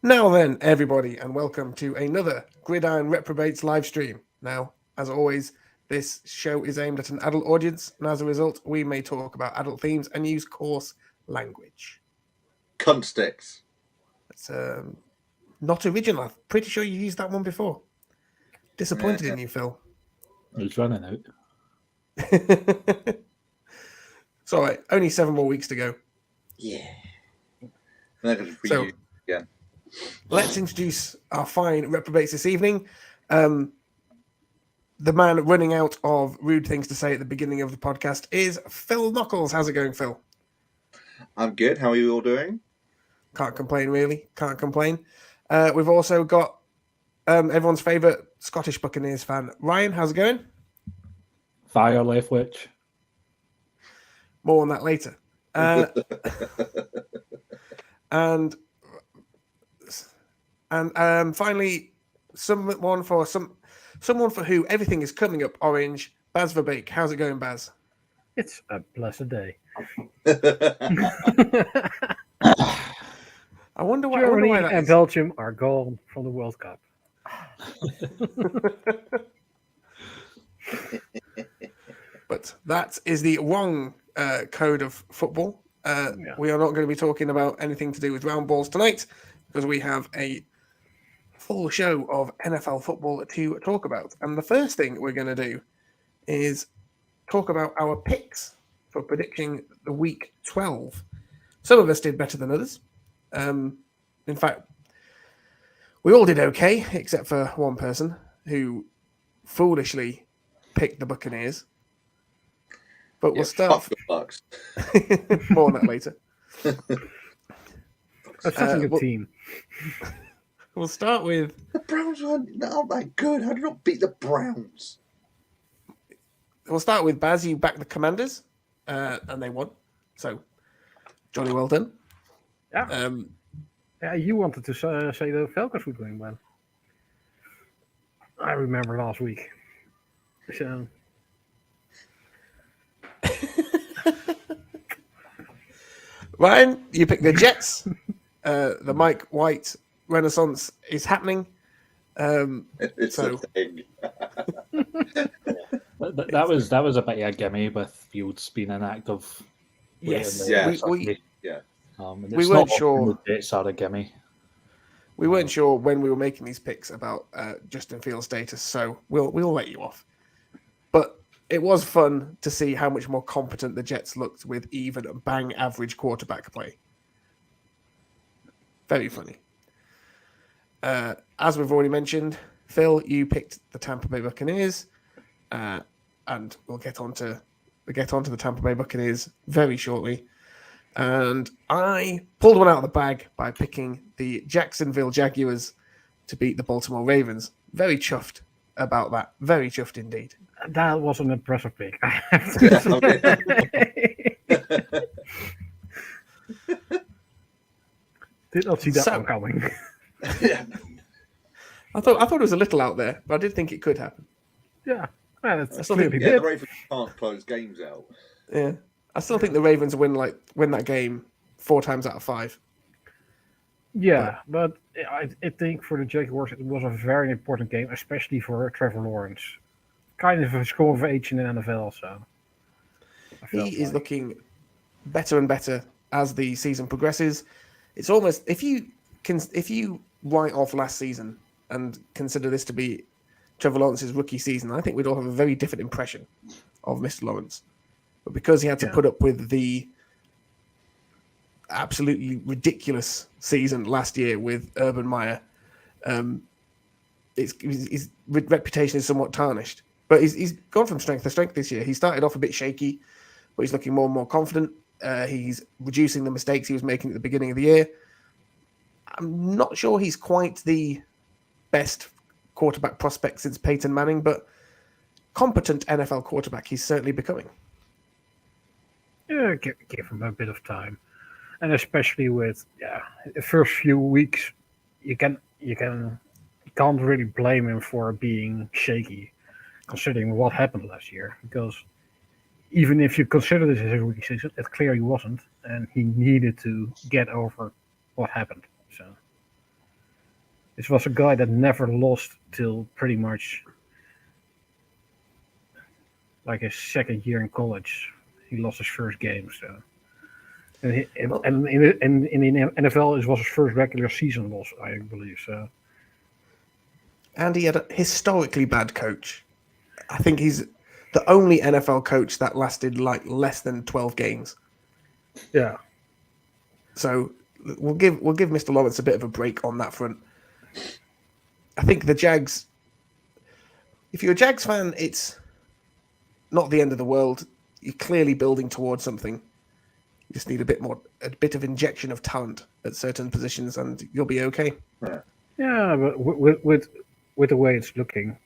Now then, everybody, and welcome to another Gridiron Reprobates live stream. Now, as always, this show is aimed at an adult audience, and as a result, we may talk about adult themes and use coarse language. Cunt sticks. It's not original. I'm pretty sure you used that one before. Disappointed in you, Phil. It's running out. It's all right. Only 7 more weeks to go. Yeah. I'm going to So, reuse again. Let's introduce our fine reprobates this evening. The man running out of rude things to say at the beginning of the podcast is Phil Knuckles. How's it going, Phil? I'm good. How are you all doing? Can't complain, really. Can't complain. We've also got everyone's favourite Scottish Buccaneers fan, Ryan. How's it going? Fire left witch. More on that later. And finally, someone for who everything is coming up orange. Baz Verbeek. How's it going, Baz? It's a blessed day. I wonder why. Germany that and is. Belgium are gone from the World Cup. But that is the wrong code of football. We are not going to be talking about anything to do with round balls tonight because we have a full show of NFL football to talk about. And the first thing we're going to do is talk about our picks for predicting the week 12. Some of us did better than others. In fact, we all did okay, except for one person who foolishly picked the Buccaneers. But we'll start. Fuck the Bucks. More on that later. That's such a good team. We'll start with The Browns aren't that good. How do you not beat the Browns? We'll start with Baz. You backed the Commanders, and they won. So, jolly well done. Yeah. Yeah, you wanted to say the Falcons would win, man. I remember last week. So. Ryan, you picked the Jets. The Mike White Renaissance is happening. It's So- a thing. That was a bit of a gimme with Fields being inactive. Yes, Yeah. we And we it's weren't not sure. often the Jets are a gimme. weren't sure when we were making these picks about Justin Fields' status, so we'll let you off. But it was fun to see how much more competent the Jets looked with even bang average quarterback play. Very funny. As we've already mentioned, Phil, you picked the Tampa Bay Buccaneers, and we'll get onto the Tampa Bay Buccaneers very shortly. And I pulled one out of the bag by picking the Jacksonville Jaguars to beat the Baltimore Ravens. Very chuffed about that. Very chuffed indeed. That was an impressive pick. I have to say. Did not see that So- one coming. Yeah. I thought it was a little out there, but I did think it could happen. Yeah, well, it's still clearly think- Yeah, the did. Ravens can't close games out. Yeah, I still think the Ravens win that game 4 times out of 5. Yeah, but I think for the Jaguars it was a very important game, especially for Trevor Lawrence. Kind of a score of age in the NFL, so. I felt He is like- looking better and better as the season progresses. It's almost if you write off last season and consider this to be Trevor Lawrence's rookie season, I think we'd all have a very different impression of Mr. Lawrence. But because he had to put up with the absolutely ridiculous season last year with Urban Meyer, his reputation is somewhat tarnished. But he's gone from strength to strength this year. He started off a bit shaky, but he's looking more and more confident. He's reducing the mistakes he was making at the beginning of the year. I'm not sure he's quite the best quarterback prospect since Peyton Manning, but competent NFL quarterback he's certainly becoming. Yeah, give him a bit of time, and especially with the first few weeks, you can't really blame him for being shaky, considering what happened last year. Because even if you consider this as a rookie season, it clearly wasn't, and he needed to get over what happened. So This was a guy that never lost till pretty much like his second year in college. He lost his first game. So, and in the NFL, it was his first regular season loss, I believe. So, and he had a historically bad coach. I think he's the only NFL coach that lasted like less than 12 games. yeah. So we'll give Mr. Lawrence a bit of a break on that front. I think the Jags, if you're a Jags fan, it's not the end of the world. You're clearly building towards something. You just need a bit of injection of talent at certain positions, and you'll be okay. Yeah, but with the way it's looking,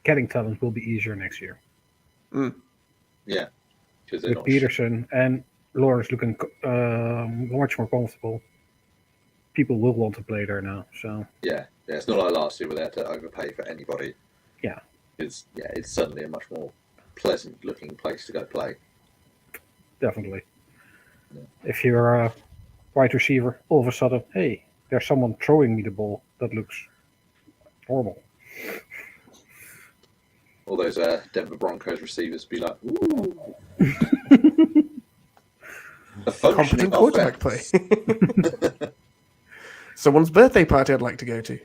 getting talent will be easier next year. Yeah, because With Peterson and Lawrence looking much more comfortable, people will want to play there now. So yeah, it's not like last year where they had to overpay for anybody. Yeah, it's suddenly a much more pleasant looking place to go play. definitely. Yeah. If you're a wide receiver, all of a sudden, hey, there's someone throwing me the ball that looks normal. All those Denver Broncos receivers be like, ooh. A functioning Competent quarterback play. Someone's birthday party I'd like to go to.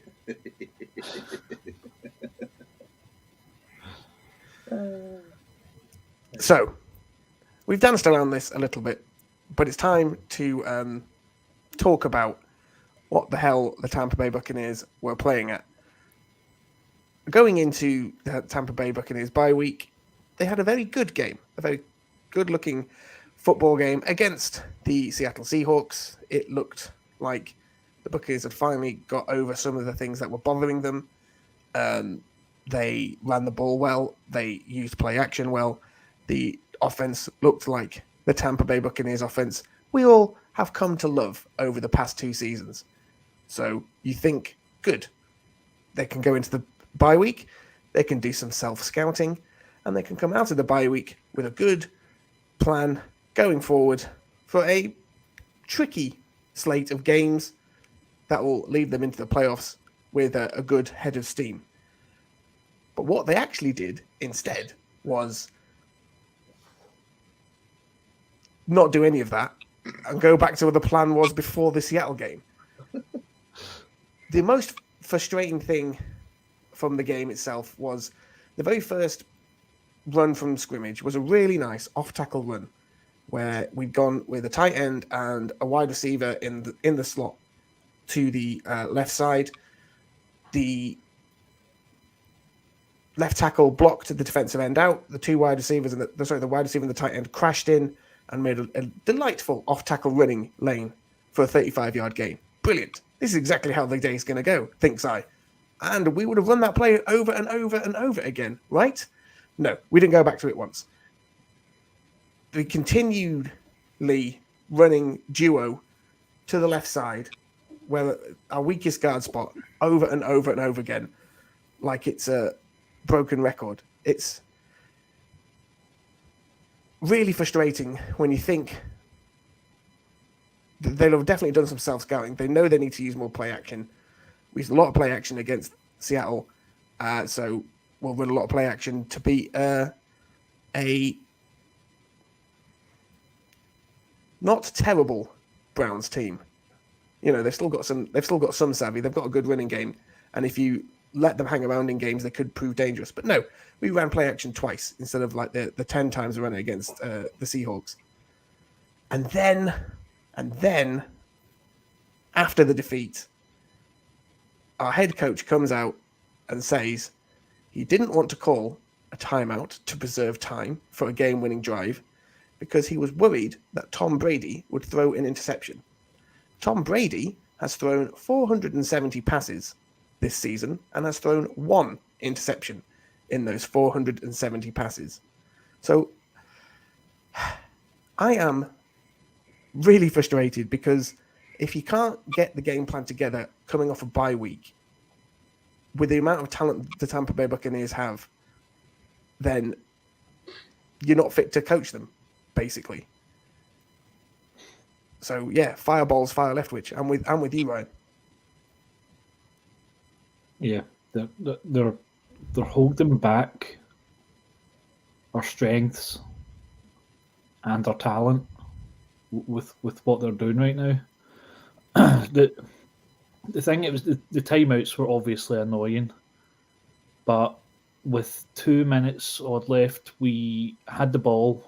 So, we've danced around this a little bit, but it's time to talk about what the hell the Tampa Bay Buccaneers were playing at. Going into the Tampa Bay Buccaneers bye week, they had a very good game, a very good-looking football game against the Seattle Seahawks. It looked like the Buccaneers had finally got over some of the things that were bothering them. They ran the ball well. They used play action well. The offense looked like the Tampa Bay Buccaneers offense we all have come to love over the past 2 seasons. So you think, good. They can go into the bye week. They can do some self-scouting. And they can come out of the bye week with a good plan going forward for a tricky slate of games that will lead them into the playoffs with a good head of steam. But what they actually did instead was not do any of that and go back to what the plan was before the Seattle game. The most frustrating thing from the game itself was the very first run from scrimmage was a really nice off-tackle run where we'd gone with a tight end and a wide receiver in the slot to the left side. The left tackle blocked the defensive end out. The two wide receivers and the wide receiver and the tight end crashed in and made a delightful off-tackle running lane for a 35-yard gain. Brilliant. This is exactly how the day is going to go, thinks I. And we would have run that play over and over and over again, right? No, we didn't go back to it once. We continually running duo to the left side, where our weakest guard spot, over and over and over again, like it's a broken record. It's really frustrating when you think they'll have definitely done some self-scouting. They know they need to use more play action. We used a lot of play action against Seattle, so we'll run a lot of play action to beat a not terrible Browns team. You know, they've still got some savvy. They've got a good running game, and if you let them hang around in games, they could prove dangerous. But no, we ran play action twice instead of like the 10 times we ran it against the Seahawks. And then after the defeat, our head coach comes out and says he didn't want to call a timeout to preserve time for a game-winning drive because he was worried that Tom Brady would throw an interception. Tom Brady has thrown 470 passes this season and has thrown 1 interception in those 470 passes. So I am really frustrated because if you can't get the game plan together coming off a bye week with the amount of talent the Tampa Bay Buccaneers have, then you're not fit to coach them, basically. So yeah, fireballs, fire Leftwich. I'm with you, Ryan. Yeah, they're holding back our strengths and our talent with what they're doing right now. The thing, it was the timeouts were obviously annoying, but with 2 minutes odd left, we had the ball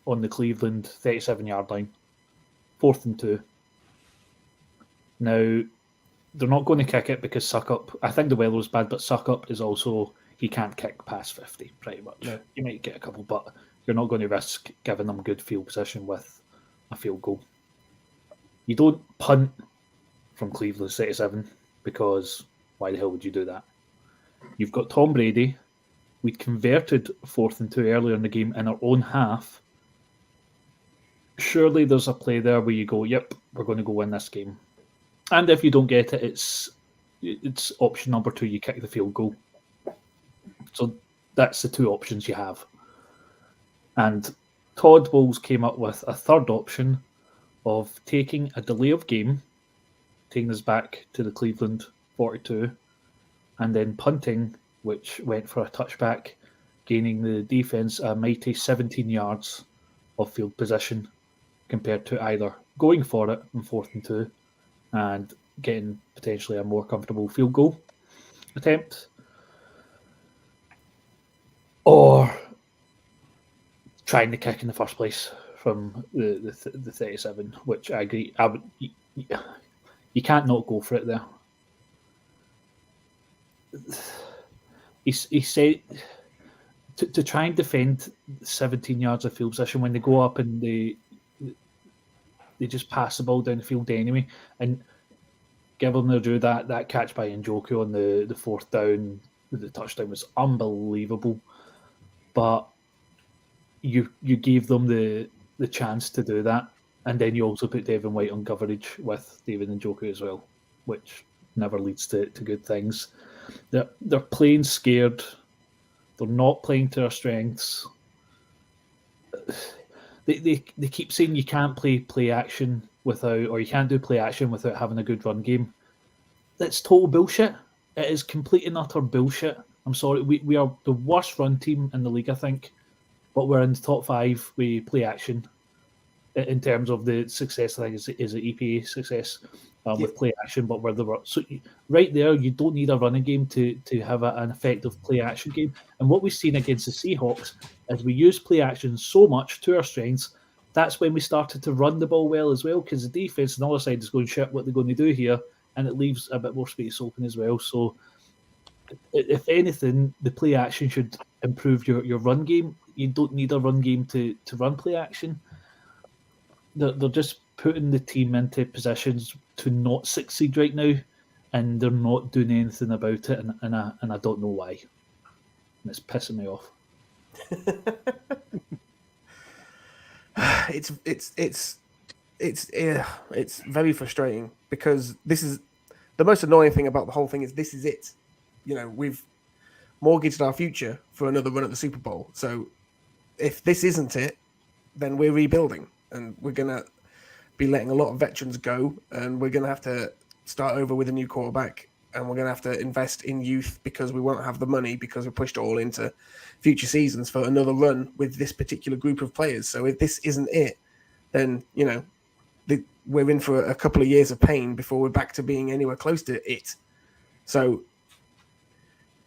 on the Cleveland 37-yard line, 4th and 2. Now, they're not going to kick it because Suckup, I think the weather was bad, but Suckup is also, he can't kick past 50, pretty much. No. You might get a couple, but you're not going to risk giving them good field position with a field goal. You don't punt from Cleveland's 37 because why the hell would you do that? You've got Tom Brady. We'd converted 4th and 2 earlier in the game in our own half. Surely there's a play there where you go, yep, we're going to go win this game. And if you don't get it, it's option number 2, you kick the field goal. So that's the 2 options you have. And Todd Bowles came up with a third option of taking a delay of game, taking us back to the Cleveland 42, and then punting, which went for a touchback, gaining the defense a mighty 17 yards of field position compared to either going for it in 4th and 2 and getting potentially a more comfortable field goal attempt, or trying to kick in the first place from the 37, which I agree. You can't not go for it there. He said to try and defend 17 yards of field position when they go up and they just pass the ball down the field anyway, and give them their due. That catch by Njoku on the 4th down, the touchdown was unbelievable, but you gave them the chance to do that, and then you also put Devin White on coverage with David Njoku as well, which never leads to good things. They're playing scared. They're not playing to their strengths. They keep saying you can't play action without, or you can't do play action without having a good run game. That's total bullshit. It is complete and utter bullshit. I'm sorry. We are the worst run team in the league, I think, but we're in the top 5. We play action in terms of the success. I think is the EPA success with play action, but we're the worst. So right there, you don't need a running game to have an effective play action game. And what we've seen against the Seahawks is we use play action so much to our strengths. That's when we started to run the ball well as well, because the defense on the other side is going, shit, what they're going to do here, and it leaves a bit more space open as well. So if anything, the play action should improve your run game. You don't need a run game to run play action. They're just putting the team into positions to not succeed right now, and they're not doing anything about it, and I don't know why. And it's pissing me off. It's very frustrating, because this is the most annoying thing about the whole thing. Is this is it? You know, we've mortgaged our future for another run at the Super Bowl. So if this isn't it, then we're rebuilding, and we're gonna be letting a lot of veterans go, and we're gonna have to start over with a new quarterback, and we're gonna have to invest in youth because we won't have the money, because we pushed it all into future seasons for another run with this particular group of players. So if this isn't it, then we're in for a couple of years of pain before we're back to being anywhere close to it. So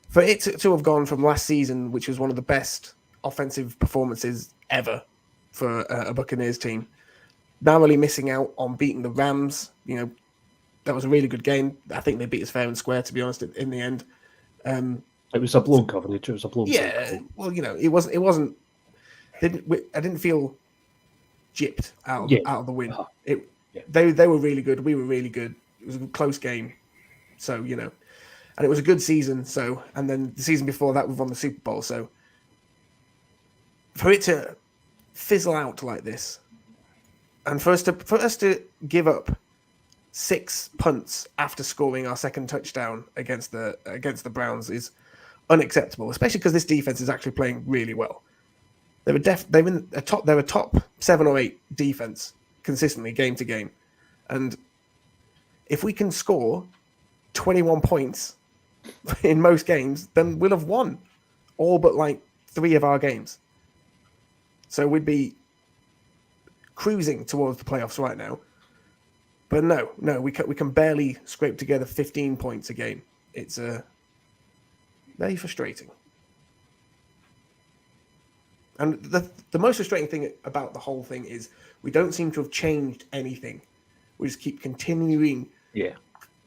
for it to have gone from last season, which was one of the best offensive performances ever for a Buccaneers team, narrowly missing out on beating the Rams, that was a really good game. I think they beat us fair and square, to be honest, in the end. It was a blown coverage. It was a blown. Yeah, well, it wasn't. I didn't feel gypped out of the win. They were really good. We were really good. It was a close game. So and it was a good season. So, and then the season before that, we won the Super Bowl. So for it to fizzle out like this, and for us to give up 6 punts after scoring our second touchdown against the Browns is unacceptable, especially because this defense is actually playing really well. They're a top 7 or 8 defense consistently game to game, and if we can score 21 points in most games, then we'll have won all but like 3 of our games. So we'd be cruising towards the playoffs right now. But no, we can barely scrape together 15 points a game. It's very frustrating. And the most frustrating thing about the whole thing is we don't seem to have changed anything. We just keep continuing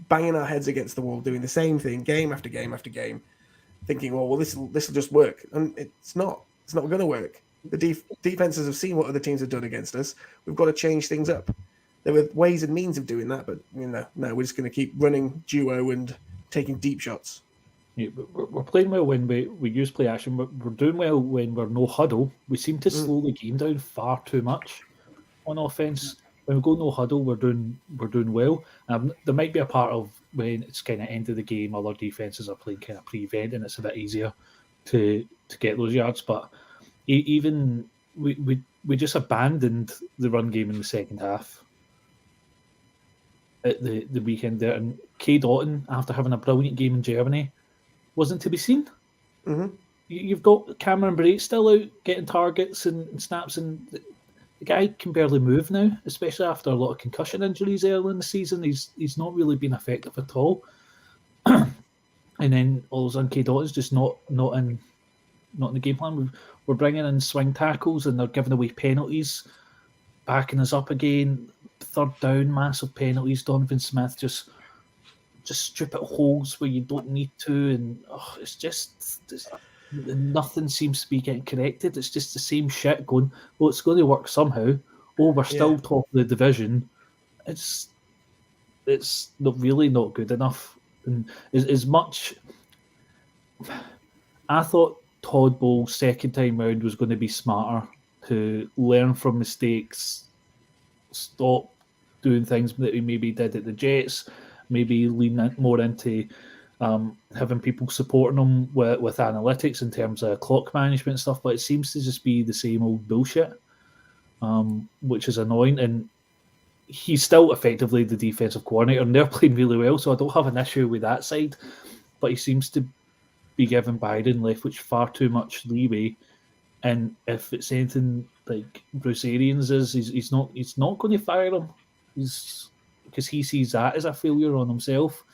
banging our heads against the wall, doing the same thing game after game after game, thinking, well, this will just work. And it's not. It's not going to work. The defenses have seen what other teams have done against us. We've got to change things up. There are ways and means of doing that, but no, we're just going to keep running duo and taking deep shots. Yeah, we're playing well when we use play action. We're doing well when we're no huddle. We seem to slow the game down far too much on offense. When we go no huddle, we're doing well. There might be a part of when it's kind of end of the game, other defenses are playing kind of prevent, and it's a bit easier to get those yards. But even we just abandoned the run game in the second half at the weekend there, and K. Doughton, after having a brilliant game in Germany, wasn't to be seen. Mm-hmm. You've got Cameron Bray still out getting targets and snaps, and the guy can barely move now, especially after a lot of concussion injuries early in the season. He's not really been effective at all. And then all of a sudden, K. Doughton's just not in the game plan. We're bringing in swing tackles, and they're giving away penalties, backing us up again. Third down, massive penalties. Donovan Smith just stupid holes where you don't need to, and nothing seems to be getting corrected. It's just the same shit going, well, it's going to work somehow. Oh, we're still top of the division. It's really not good enough. And as much, I thought Todd Bowles' second time round was going to be smarter, to learn from mistakes, stop doing things that he maybe did at the Jets, maybe lean more into having people supporting him with analytics in terms of clock management and stuff, but it seems to just be the same old bullshit, which is annoying. And he's still effectively the defensive coordinator, and they're playing really well, so I don't have an issue with that side. But he seems to be giving Biden Leftwich far too much leeway. And if it's anything like Bruce Arians is, he's not going to fire him. Because he sees that as a failure on himself.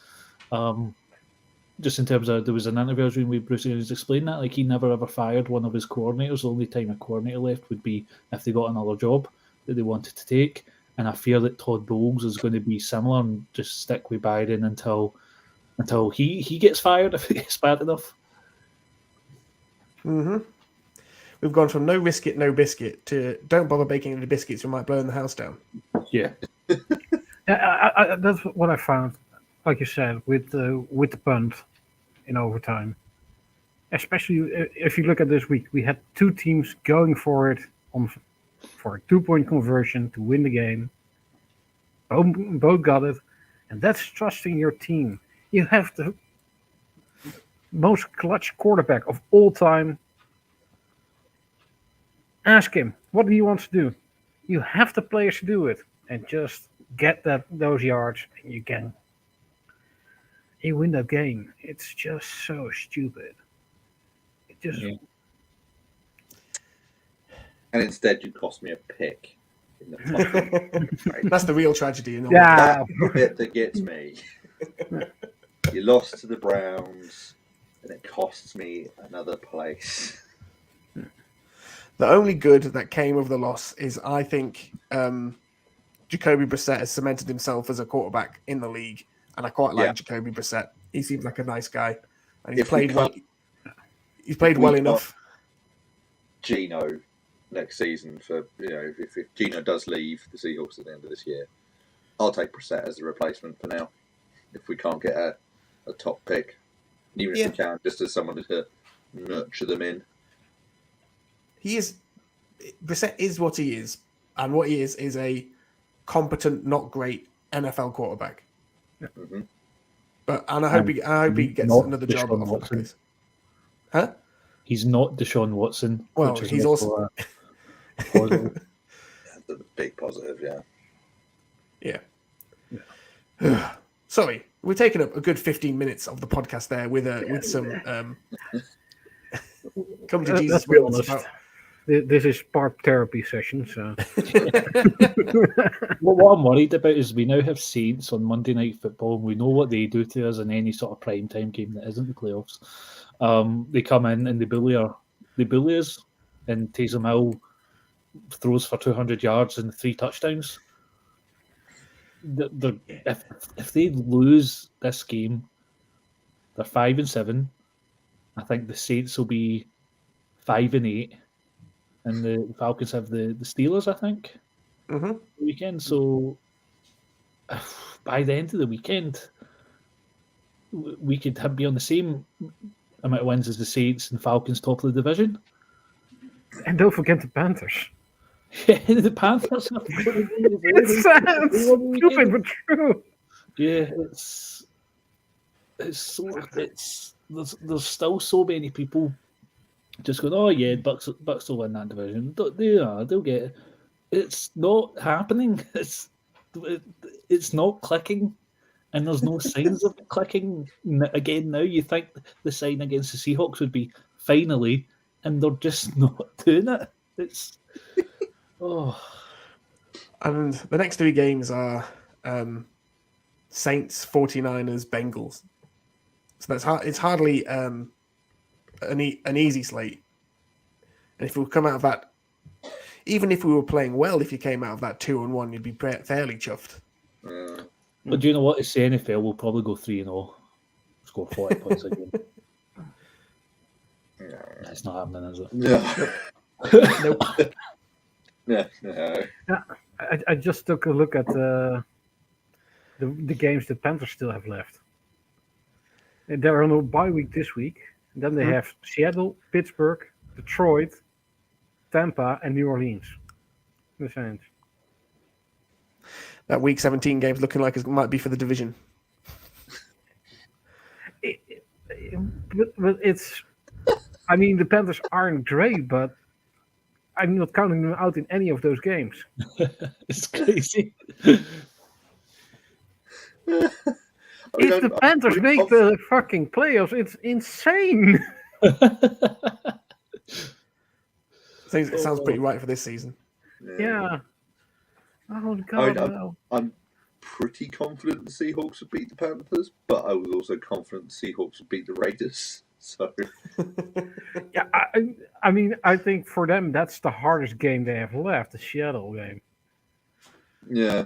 Just in terms of, there was an interview I was reading with Bruce Arians explaining that, like, he never ever fired one of his coordinators. The only time a coordinator left would be if they got another job that they wanted to take. And I fear that Todd Bowles is going to be similar and just stick with Biden until he gets fired, if it gets bad enough. Mm-hmm. We've gone from no risk it, no biscuit to don't bother baking any biscuits, we might burn the house down. Yeah. That's what I found, like you said, with the punt in overtime. Especially if you look at this week, we had two teams going for it for a 2-point conversion to win the game. Both got it, and that's trusting your team. You have the most clutch quarterback of all time. Ask him, what do you want to do? You have the players to do it, and just get those yards, and you win that game. It's just so stupid. It just. Yeah. And instead, you cost me a pick. In the That's the real tragedy. In all That's the bit that gets me. You lost to the Browns, and it costs me another place. The only good that came of the loss is, I think, Jacoby Brissett has cemented himself as a quarterback in the league, and I quite like Jacoby Brissett. He seems like a nice guy, and he's played well. He's played well enough. Geno next season, for if Geno does leave the Seahawks at the end of this year, I'll take Brissett as a replacement for now. If we can't get a top pick, even if we can, just as someone to nurture them in. Brissett is what he is, and what he is a competent, not great NFL quarterback. Mm-hmm. I hope he gets another job at the place. Huh? He's not Deshaun Watson. Well, he's also positive. That's a big positive, yeah. Sorry, we've taken up a good 15 minutes of the podcast there with some come to Jesus Let's be moments honest. This is part therapy session, so. Well, what I'm worried about is we now have Saints on Monday Night Football, and we know what they do to us in any sort of prime time game that isn't the playoffs. They come in and they bully us, and Taysom Hill throws for 200 yards and 3 touchdowns. If they lose this game, they're 5-7. I think the Saints will be 5-8. And the Falcons have the Steelers, I think, the weekend. So by the end of the weekend, we could be on the same amount of wins as the Saints and Falcons top of the division. And don't forget the Panthers. Yeah, the Panthers. It sounds stupid, but true. Yeah, there's still so many people just going, oh yeah, Bucks will win that division. They'll get it. It's not happening. It's not clicking, and there's no signs of it clicking again now. You think the sign against the Seahawks would be finally, and they're just not doing it. It's And the next 3 games are Saints, 49ers, Bengals. So it's hardly an easy slate. And if we come out of that, even if we were playing well, if you came out of that 2-1, you'd be fairly chuffed. But do you know what? It's the NFL. We'll probably go 3-0, score 40 points a game. That's not happening, is it? No. No. I just took a look at the games the Panthers still have left. And there are no bye week this week. And then they have Seattle, Pittsburgh, Detroit, Tampa, and New Orleans. The Saints. That week 17 game's looking like it might be for the division. But it's... I mean, the Panthers aren't great, but I'm not counting them out in any of those games. It's crazy. If the Panthers make the fucking playoffs, it's insane. It sounds pretty right for this season. Yeah. Oh, God. I'm pretty confident the Seahawks would beat the Panthers, but I was also confident the Seahawks would beat the Raiders. So, yeah, I mean, I think for them that's the hardest game they have left, the Seattle game. Yeah.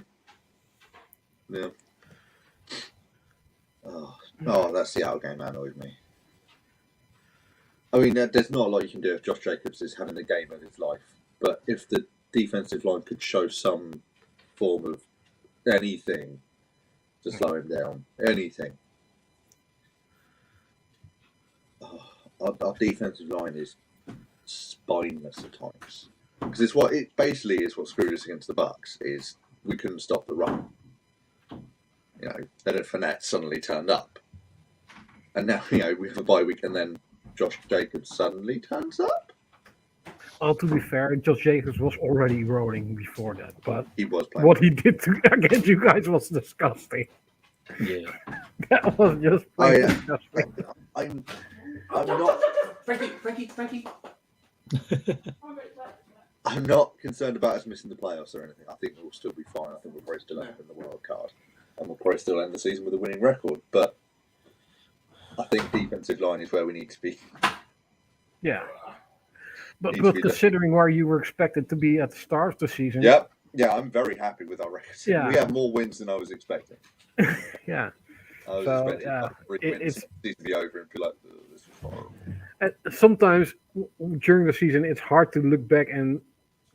Oh, that Seattle game annoyed me. I mean, there's not a lot you can do if Josh Jacobs is having the game of his life, but if the defensive line could show some form of anything to slow him down, anything. Our defensive line is spineless at times, because it basically is what screwed us against the Bucks. Is we couldn't stop the run. You know, then Fournette suddenly turned up, and now we have a bye week, and then Josh Jacobs suddenly turns up. Well, to be fair, Josh Jacobs was already rolling before that, but he was playing. What he did against you guys was disgusting. Yeah, that was just disgusting. I'm not. Frankie. I'm not concerned about us missing the playoffs or anything. I think we'll still be fine. I think we'll probably still end up in the wild card, and we'll probably still end the season with a winning record. But I think defensive line is where we need to be. Yeah. But considering where you were expected to be at the start of the season. Yep. Yeah, I'm very happy with our record. Yeah. We have more wins than I was expecting. Yeah. I was expecting wins to be over and be like, oh, this is horrible. Sometimes during the season, it's hard to look back and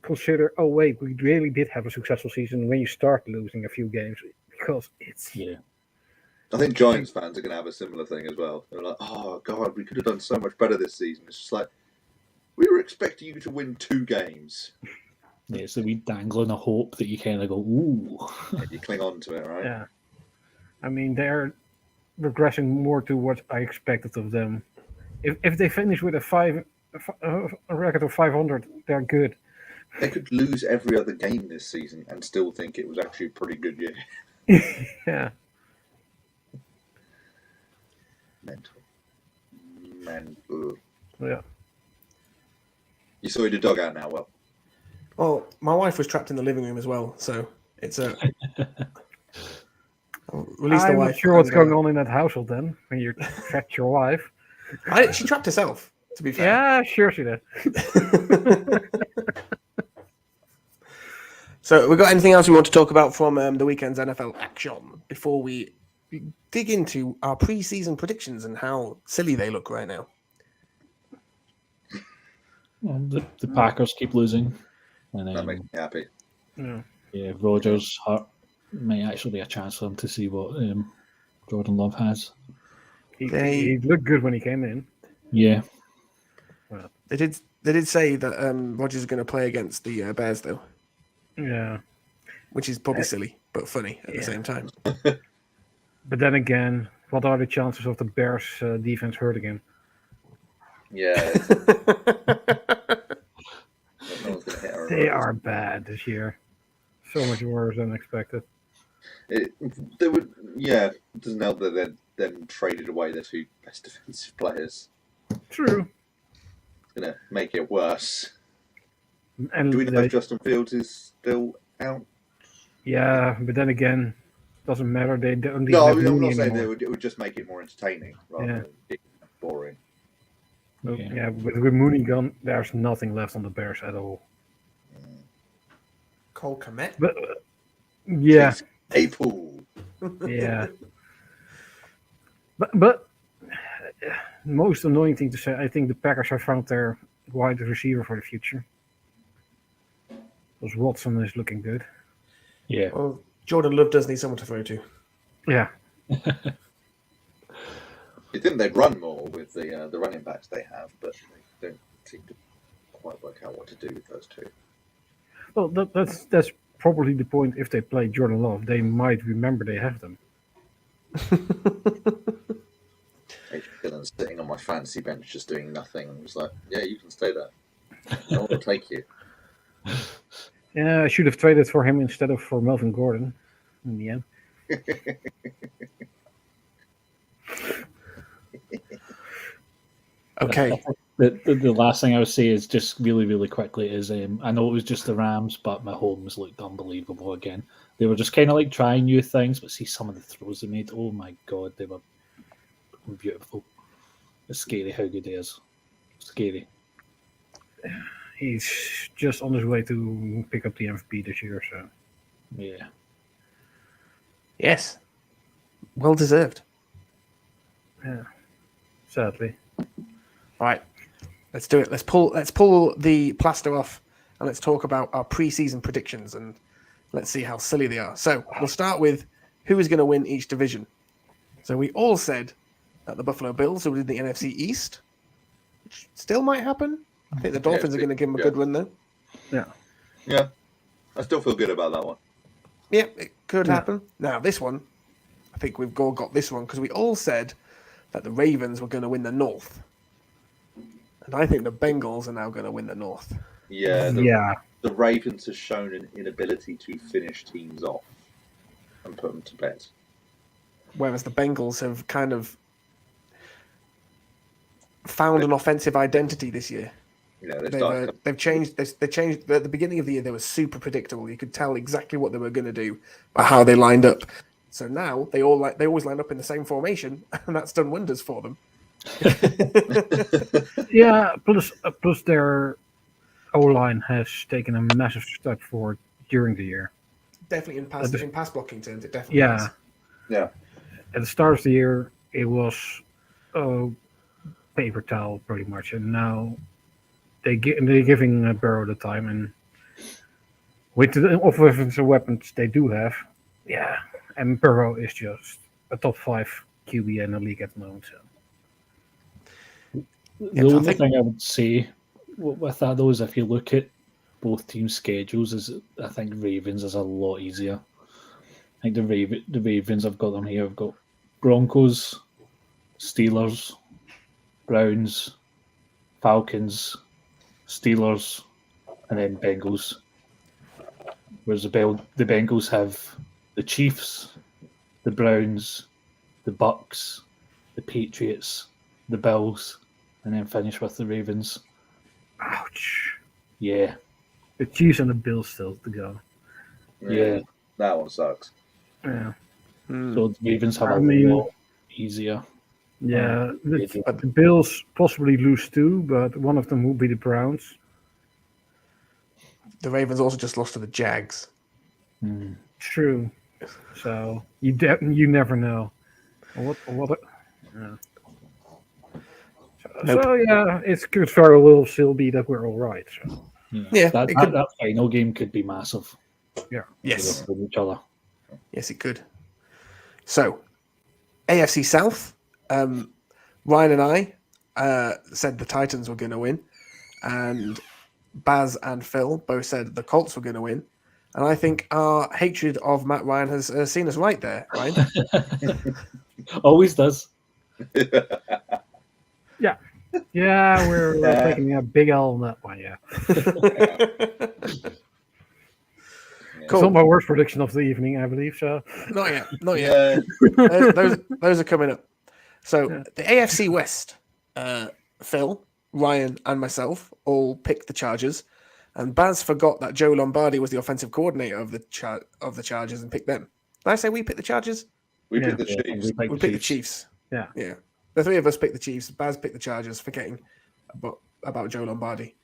consider, oh, wait, we really did have a successful season when you start losing a few games. Because it's... Yeah. I think Giants fans are going to have a similar thing as well. They're like, oh, God, we could have done so much better this season. It's just like, we were expecting you to win 2 games. Yeah, so we dangling a hope that you kind of go, ooh. And you cling on to it, right? Yeah. I mean, they're regressing more to what I expected of them. If they finish with a record of 500, they're good. They could lose every other game this season and still think it was actually a pretty good year. Yeah. Yeah. You sorted your dog out now, Will. Well, my wife was trapped in the living room as well, so it's a. Release the I'm not wife. sure what's going on in that household then when you trapped your wife. She trapped herself, to be fair. Yeah, sure she did. So, we got anything else we want to talk about from the weekend's NFL action before we dig into our preseason predictions and how silly they look right now? Well, the Packers keep losing. And That makes me happy. Yeah. Rodgers hurt may actually be a chance for them to see what Jordan Love has. He looked good when he came in. Yeah. Well, They did say that Rodgers is going to play against the Bears, though. Yeah. Which is probably silly, but funny at the same time. But then again, what are the chances of the Bears defense hurting him? Yeah. They are bad this year. So much worse than expected. It doesn't help that they then traded away their two best defensive players. True. It's going to make it worse. And do we know if Justin Fields is still out? Yeah, but then again, doesn't matter. They don't. I'm not saying it would just make it more entertaining rather than being boring. Yeah, with Mooney gone, there's nothing left on the Bears at all. Cole Kmet? But yeah. Claypool. Yeah. But most annoying thing to say, I think the Packers have found their wide receiver for the future. Because Watson is looking good. Yeah. Well, Jordan Love does need someone to throw to. Yeah. You think they'd run more with the running backs they have, but they don't seem to quite work out what to do with those two. Well, that's probably the point. If they play Jordan Love, they might remember they have them. Dylan's sitting on my fantasy bench just doing nothing. I was like, yeah, you can stay there. I want to take you. Yeah, I should have traded for him instead of for Melvin Gordon in the end. Okay. The last thing I would say is just really, really quickly is I know it was just the Rams, but Mahomes looked unbelievable again. They were just kind of like trying new things, but see some of the throws they made. Oh my God, they were beautiful. It's scary how good he is. Scary. He's just on his way to pick up the MVP this year, so. Yeah. Yes. Well deserved. Yeah. Sadly. All right. Let's do it. Let's pull the plaster off and let's talk about our preseason predictions and let's see how silly they are. So we'll start with who is going to win each division. So we all said that the Buffalo Bills will win the NFC East, which still might happen. I think the Dolphins are going to give them a good run, though. Yeah. Yeah. I still feel good about that one. Yeah, it could happen. Now, this one, I think we've all got this one because we all said that the Ravens were going to win the North. And I think the Bengals are now going to win the North. Yeah. The Ravens have shown an inability to finish teams off and put them to bed. Whereas the Bengals have kind of found an offensive identity this year. Yeah, they've changed. They changed at the beginning of the year. They were super predictable. You could tell exactly what they were going to do by how they lined up. So now they always line up in the same formation, and that's done wonders for them. Yeah. Plus their O-line has taken a massive step forward during the year. Definitely in pass blocking terms, it definitely has. Yeah. At the start of the year, it was paper towel pretty much, and now they're giving Burrow the time, and with the offensive weapons they do have, and Burrow is just a top 5 QB in the league at the moment. So. The only thing I would say with that though is if you look at both teams' schedules, is I think Ravens is a lot easier. I think the Ravens, I've got them here. I've got Broncos, Steelers, Browns, Falcons, Steelers, and then Bengals. Whereas the Bengals have the Chiefs, the Browns, the Bucks, the Patriots, the Bills, and then finish with the Ravens. Ouch. Yeah. The Chiefs and the Bills still to go. Yeah. That one sucks. Yeah. So the Ravens have I a mean- lot easier. Yeah. But The Bills possibly lose 2, but one of them will be the Browns. The Ravens also just lost to the Jags. True. So you never know. Yeah. Nope. So yeah, it could very well still be that we're all right. So. Yeah, that, it that, could- that final game could be massive. Yeah. Yes. With each other. Yes, it could. So, AFC South, Ryan and I said the Titans were going to win, and Baz and Phil both said the Colts were going to win. And I think our hatred of Matt Ryan has seen us right there, Ryan. Always does. Yeah, we're taking a big L on that one. Yeah. It's not my worst prediction of the evening, I believe. So Not yet. Those are coming up. So the AFC West, Phil, Ryan, and myself all picked the Chargers, and Baz forgot that Joe Lombardi was the offensive coordinator of the Chargers and picked them. Did I say we picked the Chargers? We picked the Yeah, Chiefs. We picked the Chiefs. Yeah. The three of us picked the Chiefs. Baz picked the Chargers, forgetting about Joe Lombardi.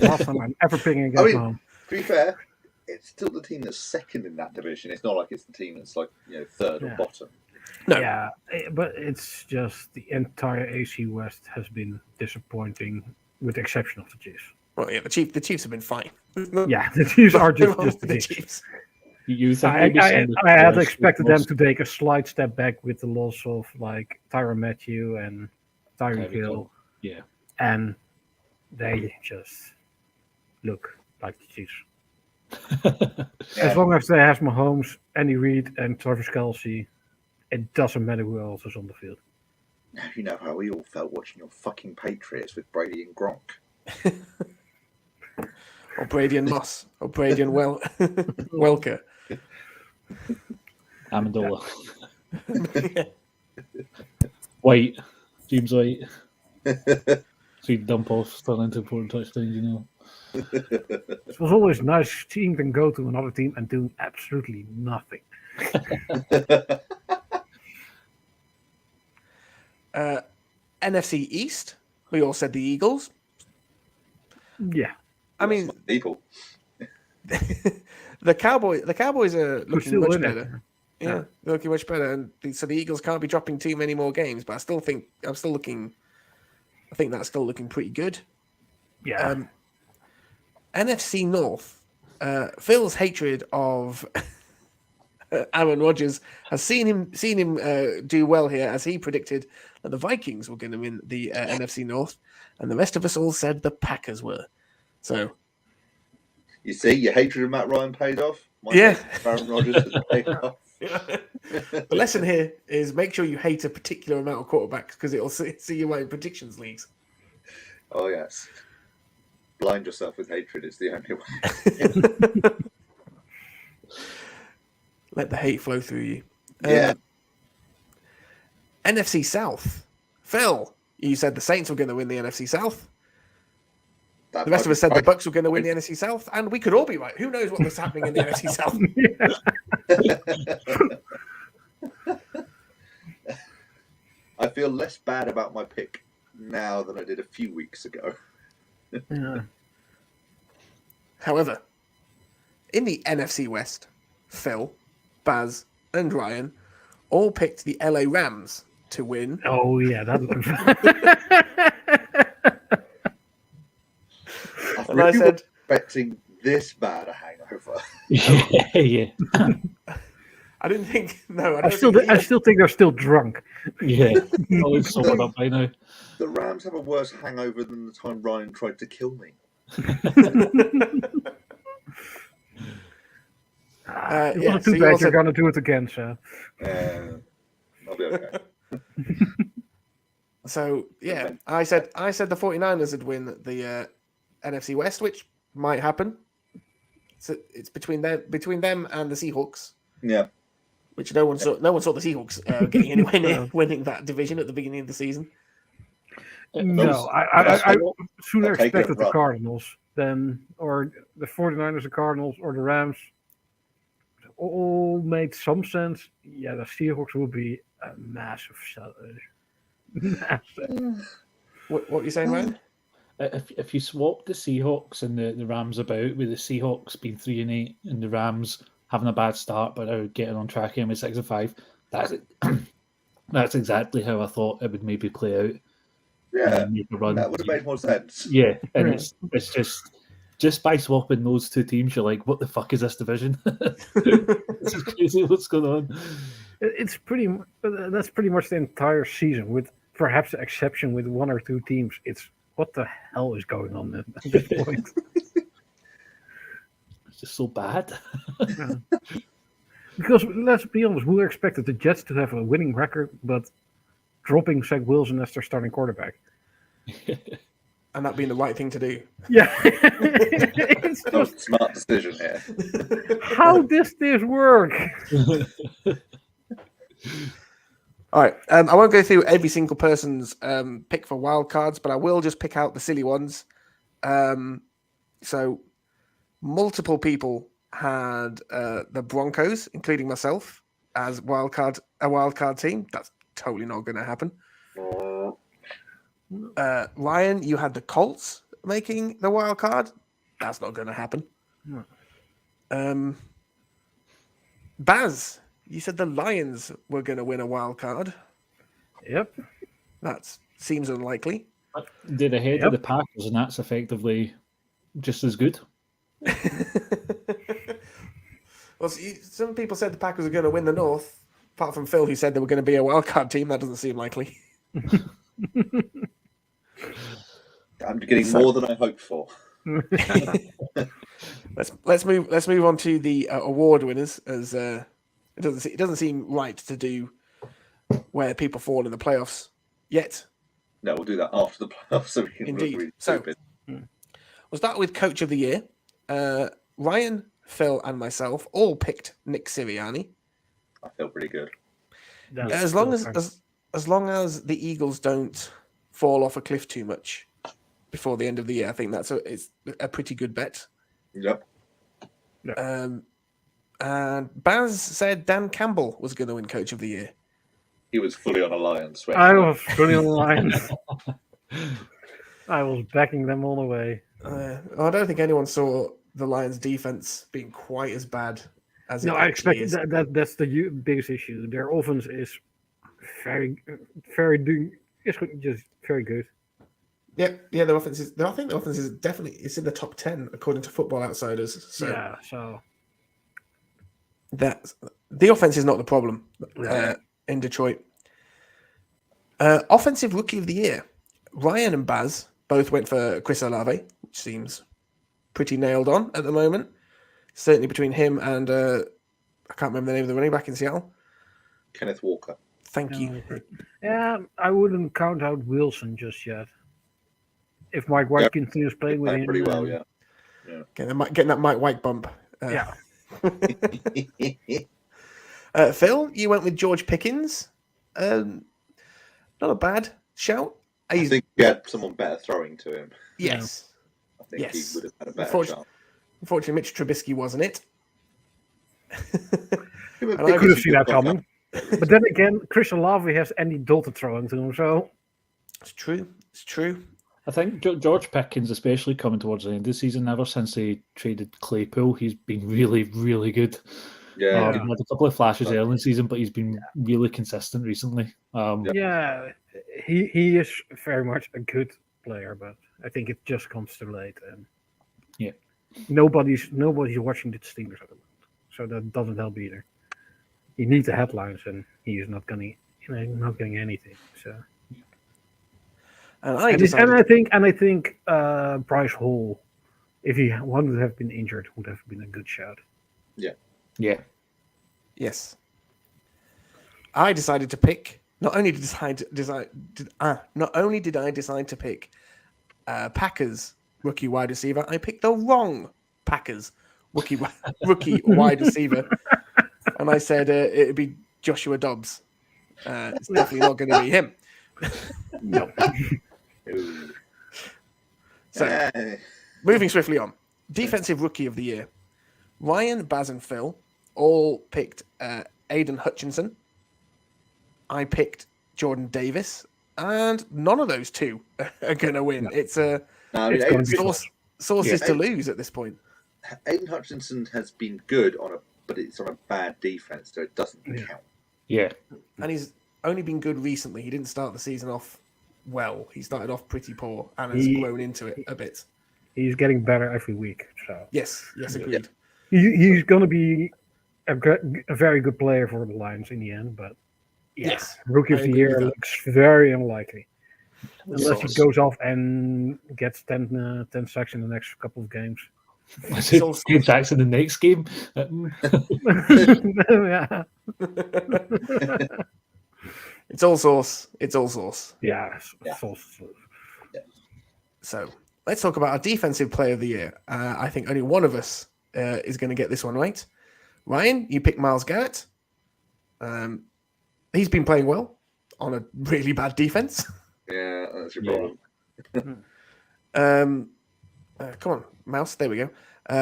last time I'm ever picking against home. To be fair, it's still the team that's second in that division. It's not like it's the team that's like third or bottom. No. Yeah, but it's just the entire AC West has been disappointing, with the exception of the Chiefs. Well, yeah, the Chiefs have been fine. Yeah, the Chiefs are just the Chiefs. You think I maybe some of the had players expected would them to take a slight step back with the loss of like Tyrann Mathieu and Tyreek Tyreek Hill, Hill. Yeah. and they just look like the Chiefs. As long as they have Mahomes, Andy Reid, and Travis Kelce, it doesn't matter who else is on the field. You know how we all felt watching your fucking Patriots with Brady and Gronk. Or Brady and Moss. Or Brady and Welker. Amendola. White. James White. 3 dump offs turn into 4 touchdowns, It was always nice seeing them go to another team and do absolutely nothing. NFC East, we all said the Eagles. Yeah. I mean, people. the Cowboys are looking still much in it. better. Yeah, they're looking much better, and so the Eagles can't be dropping too many more games. But I think that's still looking pretty good. Yeah. NFC North, Phil's hatred of Aaron Rodgers has seen him do well here, as he predicted that the Vikings were going to win the NFC North, and the rest of us all said the Packers were. So you see, your hatred of Matt Ryan paid off. My Yeah. hatred of Aaron Rodgers has paid off. the lesson here is make sure you hate a particular amount of quarterbacks, because it'll see you out in predictions leagues. Oh yes. Blind yourself with hatred is the only way. Let the hate flow through you. Yeah. NFC South. Phil, you said the Saints were going to win the NFC South. That The rest might of us be said the right. Bucks were going to win the NFC South, and we could all be right. Who knows what was happening in the NFC South? I feel less bad about my pick now than I did a few weeks ago. Yeah. However, in the NFC West, Phil, Baz, and Ryan all picked the LA Rams to win. Oh yeah, that would be I And I said, was expecting this bad a hangover. yeah. I didn't think. No, I I don't still think either. think they're still drunk. Yeah. Always sobered up by now. The Rams have a worse hangover than the time Ryan tried to kill me. It yeah, wasn't so too you all bad. You're said- gonna do it again, so I'll be okay. So yeah, I said the 49ers would win the NFC West, which might happen. So it's between them and the Seahawks. Yeah. which no one saw the Seahawks getting anywhere near winning that division at the beginning of the season. No, I sooner Okay, expected good, the Cardinals or the 49ers, the Cardinals, or the Rams. All made some sense. Yeah, the Seahawks will be a massive. What are you saying, Ryan? If you swap the Seahawks and the Rams about, with the Seahawks being 3-8 and the Rams having a bad start but now getting on track again with 6-5, that's exactly how I thought it would maybe play out. Yeah, make a run. that would have made more sense. Yeah, and it's just by swapping those two teams, you're like, what the fuck is this division? This is crazy. What's going on? That's pretty much the entire season, with perhaps the exception with one or two teams. It's what the hell is going on at this point? It's just so bad. Because let's be honest, we expected the Jets to have a winning record, but dropping Zach Wilson as their starting quarterback. And that being the right thing to do. Yeah. It's That was just, a smart decision here. how does this work? All right. I won't go through every single person's pick for wild cards, but I will just pick out the silly ones. So multiple people had the Broncos, including myself, as a wild card team. That's totally not going to happen. Ryan, you had the Colts making the wild card. That's not going to happen. Baz, you said the Lions were going to win a wild card. Yep. That seems unlikely. They're ahead of the Packers, and that's effectively just as good. Well, some people said the Packers are going to win the North, apart from Phil, who said they were going to be a wild card team. That doesn't seem likely. I'm getting more than I hoped for. Let's move on to the award winners, as it doesn't seem right to do where people fall in the playoffs yet. No, we'll do that after the playoffs. So we can Indeed. really So we'll start with Coach of the Year. Ryan, Phil, and myself all picked Nick Sirianni. I feel pretty good. As long as the Eagles don't fall off a cliff too much before the end of the year, I think it's a pretty good bet. Yep. And Baz said Dan Campbell was going to win Coach of the Year. He was fully on a Lions sweat. I was fully on the line. I was backing them all the way. I don't think anyone saw the Lions' defense being quite as bad as No, it I actually expect is. that's the biggest issue. Their offense is very just very good. Yeah, their offense is. I think the offense is definitely in the top 10 according to Football Outsiders. So Yeah, so that the offense is not the problem in Detroit. Offensive Rookie of the Year, Ryan and Baz both went for Chris Olave, which seems pretty nailed on at the moment. Certainly between him and I can't remember the name of the running back in Seattle. Kenneth Walker. Thank you. yeah, I wouldn't count out Wilson just yet. If Mike White continues playing with him, Pretty well, yeah. Getting that Mike White bump. Yeah. Phil, you went with George Pickens. Not a bad shout. I think he had someone better throwing to him. Yes. I think he would have had a better shot. Unfortunately, Mitch Trubisky wasn't it. They could have seen that coming. But then again, Chris Olave has Andy Dalton throwing to him, so It's true. I think George Pickens, especially coming towards the end of the season, ever since they traded Claypool, he's been really, really good. Yeah. He had a couple of flashes early in the season, but he's been really consistent recently. He is very much a good player, but I think it just comes too late. And nobody's watching the Steelers at the moment, so that doesn't help either. He needs the headlines, and he is not getting anything. So. And I think Bryce Hall, if he wouldn't have been injured, would have been a good shout. Yeah. Yes. I decided to pick. Not only did I decide to pick Packers rookie wide receiver, I picked the wrong Packers rookie wide receiver. and I said it'd be Joshua Dobbs. It's definitely not going to be him. No. So, moving swiftly on. Defensive Rookie of the Year. Ryan, Baz, and Phil all picked Aiden Hutchinson. I picked Jordan Davis, and none of those two are going to win. No. It's It's gonna be sources to lose at this point. Aiden Hutchinson has been good but it's on a bad defense, so it doesn't count. Yeah. And he's only been good recently. He didn't start the season off well. He started off pretty poor and has grown into it a bit. He's getting better every week. So Yes, agreed. he's going to be a very good player for the Lions in the end. But Yes, Rookie of I the agree with Year that. looks very unlikely. Unless he Sauce. goes off and gets 10 sacks in the next couple of games. It's also- Steve Jackson the next game. Yeah. It's all sauce. It's all sauce. Yeah. So let's talk about our defensive player of the year. I think only one of us is going to get this one right. Ryan, you picked Myles Garrett. He's been playing well on a really bad defense. Yeah, that's your problem. Come on, Mouse. There we go.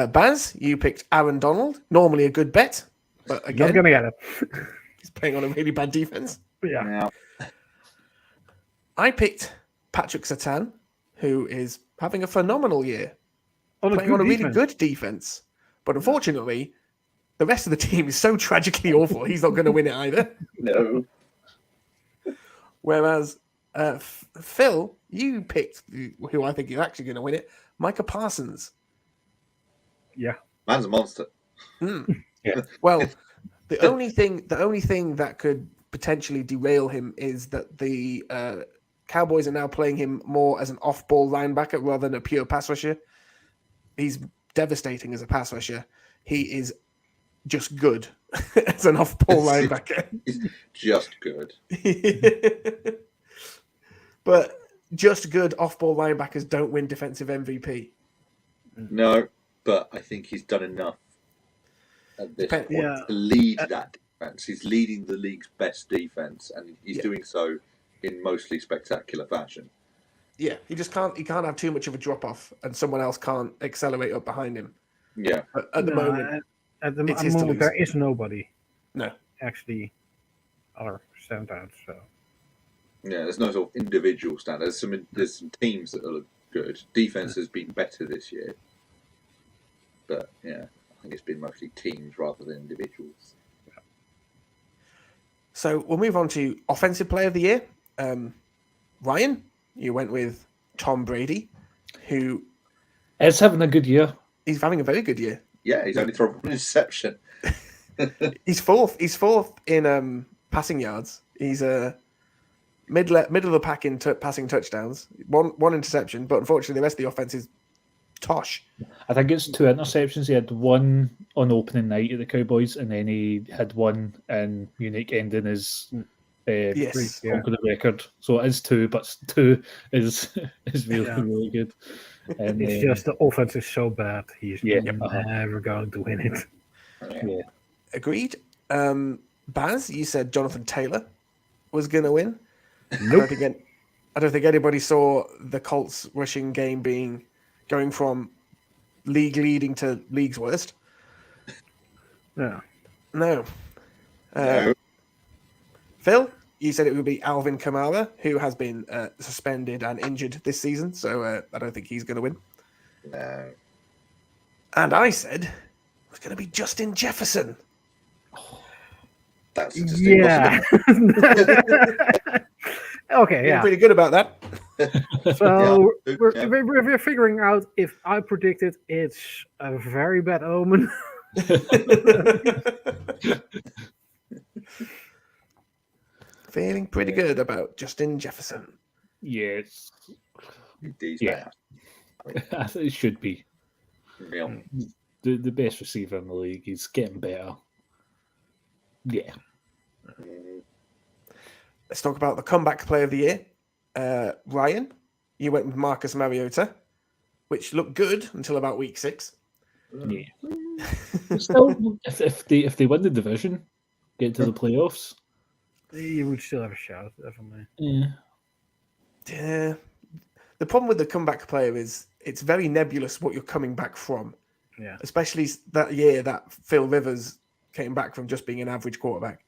Baz, you picked Aaron Donald. Normally a good bet, but Not again, going to get it. he's playing on a really bad defense. Yeah. Now, I picked Patrick Surtain, who is having a phenomenal year, playing on a really good defense. But unfortunately, the rest of the team is so tragically awful, he's not going to win it either. no. Whereas Phil, you picked who I think is actually going to win it, Micah Parsons. Yeah. Man's a monster. Yeah. Well, the only thing that could potentially derail him is that the Cowboys are now playing him more as an off-ball linebacker rather than a pure pass rusher. He's devastating as a pass rusher. He is just good as an off-ball linebacker. He's just good. But just good off-ball linebackers don't win defensive MVP. No, but I think he's done enough at this point Yeah. to lead that defense. He's leading the league's best defense, and he's doing so in mostly spectacular fashion. Yeah, he can't have too much of a drop-off, and someone else can't accelerate up behind him. Yeah. But at the moment, at the it's his to moment lose. there is nobody no. actually other standouts. So Yeah, there's no sort of individual standard. There's some teams that look good. Defense has been better this year, but yeah, I think it's been mostly teams rather than individuals. So we'll move on to offensive player of the year. Ryan, you went with Tom Brady, who Is having a good year. he's having a very good year. Yeah, he's only thrown one interception. He's fourth in passing yards. He's middle of the pack in passing touchdowns. One interception, but unfortunately the rest of the offense is tosh. I think it's 2 interceptions. He had one on opening night at the Cowboys, and then he had one in Munich ending his Yes. conquer the record. So it is 2, but 2 is really good. And it's just the offense is so bad. He's Yeah. never going to win it. yeah. Agreed. Baz, you said Jonathan Taylor was going to win. Nope. I don't think anybody saw the Colts rushing game going from league leading to league's worst. Yeah. No. No. Phil, you said it would be Alvin Kamara, who has been suspended and injured this season, so I don't think he's going to win. No. And I said it was going to be Justin Jefferson. That's just Yeah. Okay. Feeling Yeah. pretty good about that. So Yeah. we're figuring out if I predicted it's a very bad omen. Feeling pretty good about Justin Jefferson. Yes. These Yeah. I think it should be. Yeah. The best receiver in the league. He's getting better. Yeah. Let's talk about the comeback player of the year. Ryan, you went with Marcus Mariota, which looked good until about week 6. Yeah. Still, if they win the division, get to the playoffs, You would still have a shot, definitely. Yeah. The problem with the comeback player is it's very nebulous what you're coming back from. Yeah. Especially that year that Phil Rivers came back from just being an average quarterback.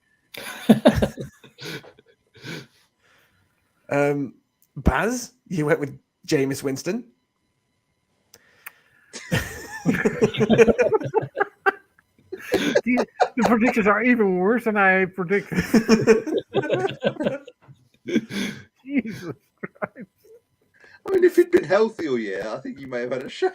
Baz, you went with Jameis Winston. The predictions are even worse than I predicted. Jesus Christ. I mean, if he'd been healthy all year, I think you may have had a shot.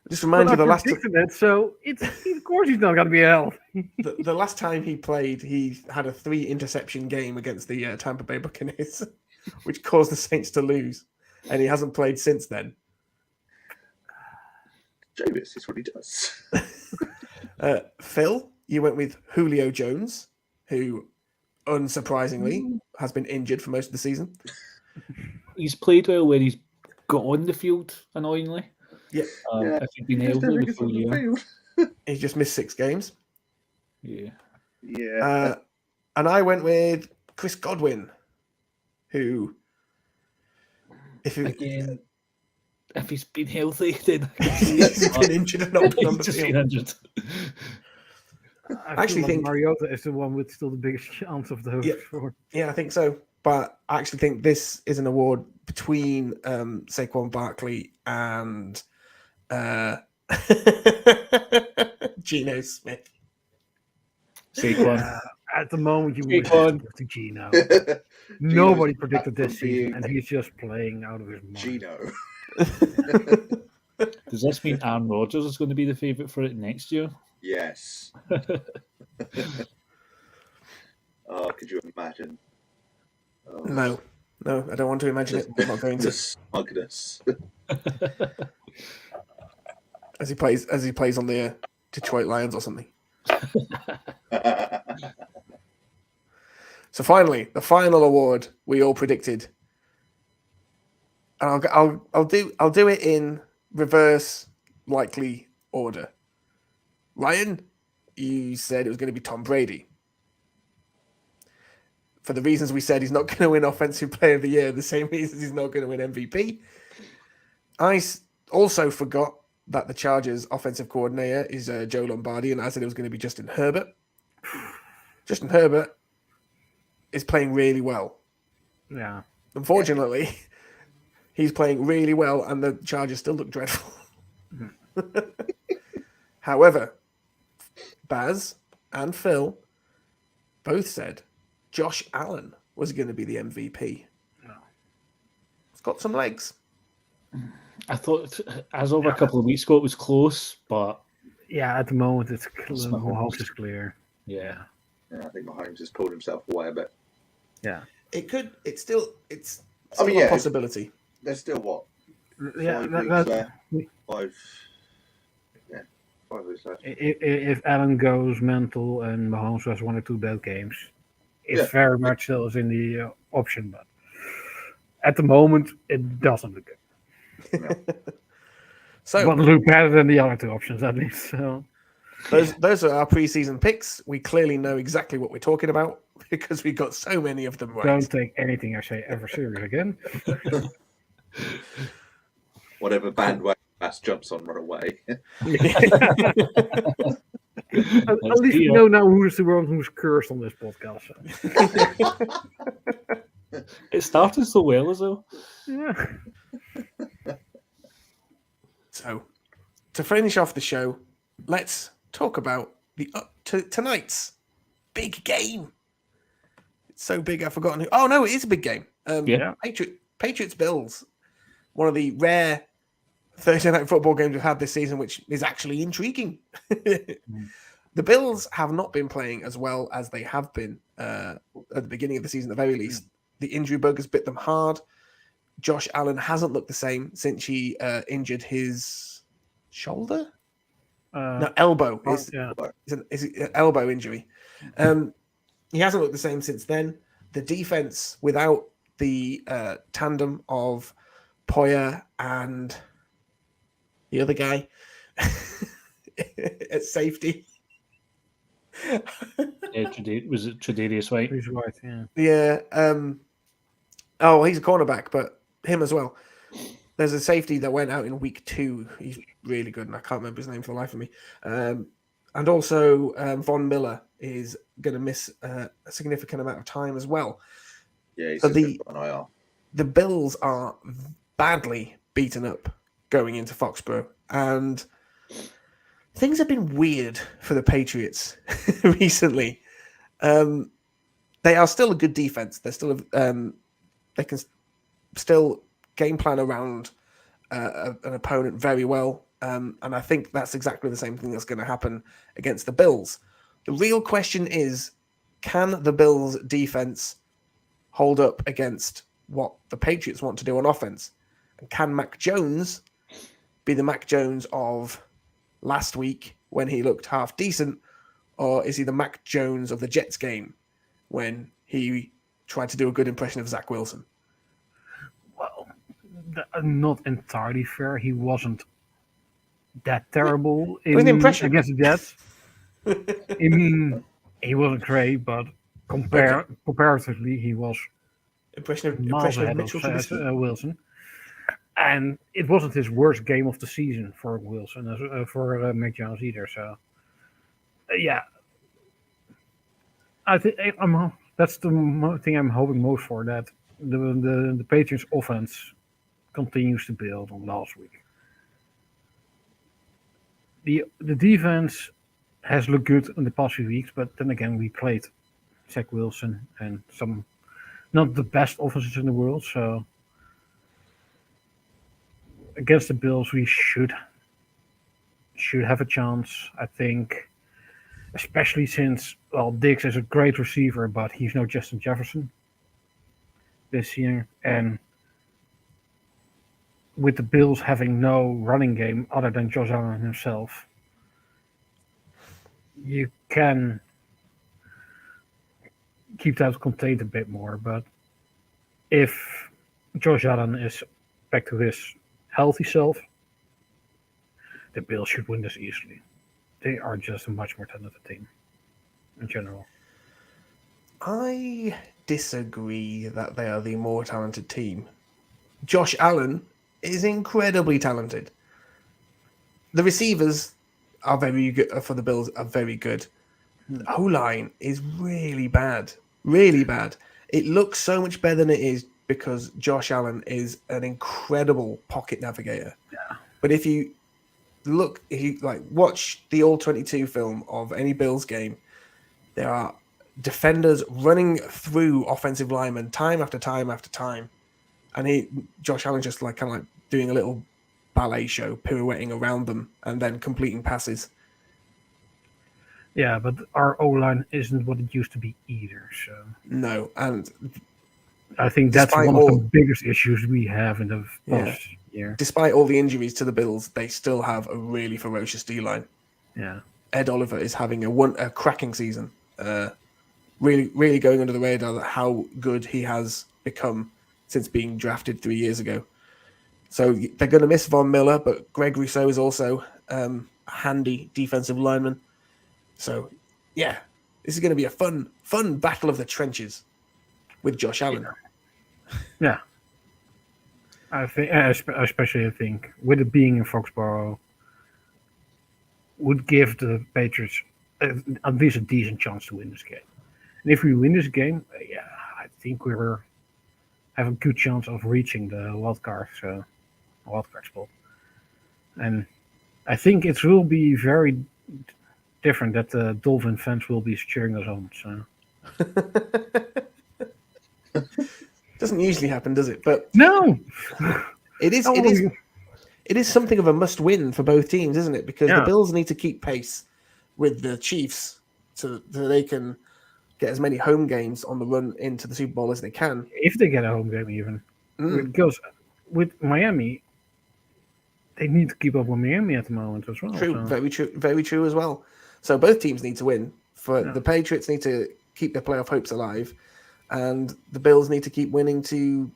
Just remind you, the last it, so it's of course he's not going to be healthy. the last time he played, he had a 3 interception game against the Tampa Bay Buccaneers, which caused the Saints to lose, and he hasn't played since then. Jameis is what he does. Phil, you went with Julio Jones, who, unsurprisingly, has been injured for most of the season. He's played well when he's got on the field, annoyingly. Yeah. If he'd been healthy the full year. He's just missed 6 games. Yeah. Yeah. And I went with Chris Godwin, who, if he's been healthy, then he's been injured and not been on the just field. been injured. I actually feel like think Mariota is the one with still the biggest chance of those. Yeah, I think so. But I actually think this is an award between Saquon Barkley and Geno Smith. Saquon. At the moment, you would Saquon. have to Geno. Nobody predicted this season, and he's just playing out of his mind. Geno. Does this mean Aaron Rodgers is going to be the favourite for it next year? Yes. Oh, could you imagine? Oh. No, I don't want to imagine it. I'm not going to. Smugness. As he plays on the Detroit Lions or something. So finally, the final award we all predicted, and I'll do it in reverse likely order. Ryan, you said it was going to be Tom Brady. For the reasons we said, he's not going to win Offensive Player of the Year, the same reasons he's not going to win MVP. I also forgot that the Chargers' offensive coordinator is Joe Lombardi, and I said it was going to be Justin Herbert. Justin Herbert is playing really well. Yeah. Unfortunately, he's playing really well, and the Chargers still look dreadful. However, Baz and Phil both said Josh Allen was going to be the MVP. No. It's got some legs. I thought, as over a couple of weeks ago, it was close, but yeah, at the moment it's Mahomes is clear. Yeah, I think Mahomes has pulled himself away a bit. Yeah, It's still a possibility. There's still what? 5 weeks left. If Allen goes mental and Mahomes has 1 or 2 bad games, it very much still is in the option, but at the moment it doesn't look good. So, but look better than the other 2 options at least. So. Those are our preseason picks. We clearly know exactly what we're talking about because we got so many of them right. Don't take anything I say ever serious again. Whatever bandwagon Bass jumps on, run away. At least we know now who's the one who's cursed on this podcast. It started so well as well. Yeah. So, to finish off the show, let's talk about tonight's big game. It's so big I've forgotten who. Oh no, it is a big game. Patriots Bills, one of the rare Thursday night football games we've had this season, which is actually intriguing. The Bills have not been playing as well as they have been at the beginning of the season, at the very least. The injury bug has bit them hard. Josh Allen hasn't looked the same since he injured his shoulder? Elbow. It's an elbow injury. He hasn't looked the same since then. The defense, without the tandem of Poyer and the other guy at safety. Was it Tre'Davious White? He's right, yeah. Yeah. He's a cornerback, but him as well. There's a safety that went out in week 2. He's really good, and I can't remember his name for the life of me. And also, Von Miller is going to miss a significant amount of time as well. Yeah, he's So on IR. the Bills are badly beaten up going into Foxborough, and things have been weird for the Patriots recently. They are still a good defense. They're still they can still game plan around an opponent very well, and I think that's exactly the same thing that's going to happen against the Bills. The real question is, can the Bills defense hold up against what the Patriots want to do on offense? And can Mac Jones be the Mac Jones of last week when he looked half decent, or is he the Mac Jones of the Jets game when he tried to do a good impression of Zach Wilson? Well, not entirely fair. He wasn't that terrible against the Jets. I mean, he wasn't great, but comparatively, he was impression of Mitchell Wilson. And it wasn't his worst game of the season for Wilson, for Mac Jones either. So, yeah, I think that's the thing I'm hoping most for, that the Patriots offense continues to build on last week. The defense has looked good in the past few weeks, but then again, we played Zach Wilson and some not the best offenses in the world. So against the Bills, we should have a chance, I think, especially since, well, Diggs is a great receiver, but he's no Justin Jefferson this year. And with the Bills having no running game other than Josh Allen himself, you can keep that contained a bit more. But if Josh Allen is back to his healthy self, the Bills should win this easily. They are just a much more talented team in general. I disagree that they are the more talented team. Josh Allen is incredibly talented. The receivers are very good for the Bills, are very good. The O-line is really bad. Really bad. It looks so much better than it is because Josh Allen is an incredible pocket navigator. Yeah. But if you watch the All-22 film of any Bills game, there are defenders running through offensive linemen time after time after time. And Josh Allen just kind of doing a little ballet show, pirouetting around them and then completing passes. Yeah, but our O-line isn't what it used to be either. So no, and I think that's one of the biggest issues we have in the past year. Despite all the injuries to the Bills, they still have a really ferocious D-line. Yeah, Ed Oliver is having a cracking season. Really, really going under the radar how good he has become since being drafted 3 years ago. So they're going to miss Von Miller, but Greg Rousseau is also a handy defensive lineman. So, yeah, this is going to be a fun battle of the trenches with Josh Allen. Yeah. I think, especially I think, with it being in Foxborough, would give the Patriots at least a decent chance to win this game. And if we win this game, I think we have a good chance of reaching the wild card spot. And I think it will be very different that the Dolphin fans will be cheering us on. So doesn't usually happen, does it? But no, it is something of a must-win for both teams, isn't it? Because the Bills need to keep pace with the Chiefs so they can get as many home games on the run into the Super Bowl as they can. If they get a home game, even because with Miami, they need to keep up with Miami at the moment as well. True, so. very true as well. So both teams need to win. The Patriots need to keep their playoff hopes alive, and the Bills need to keep winning to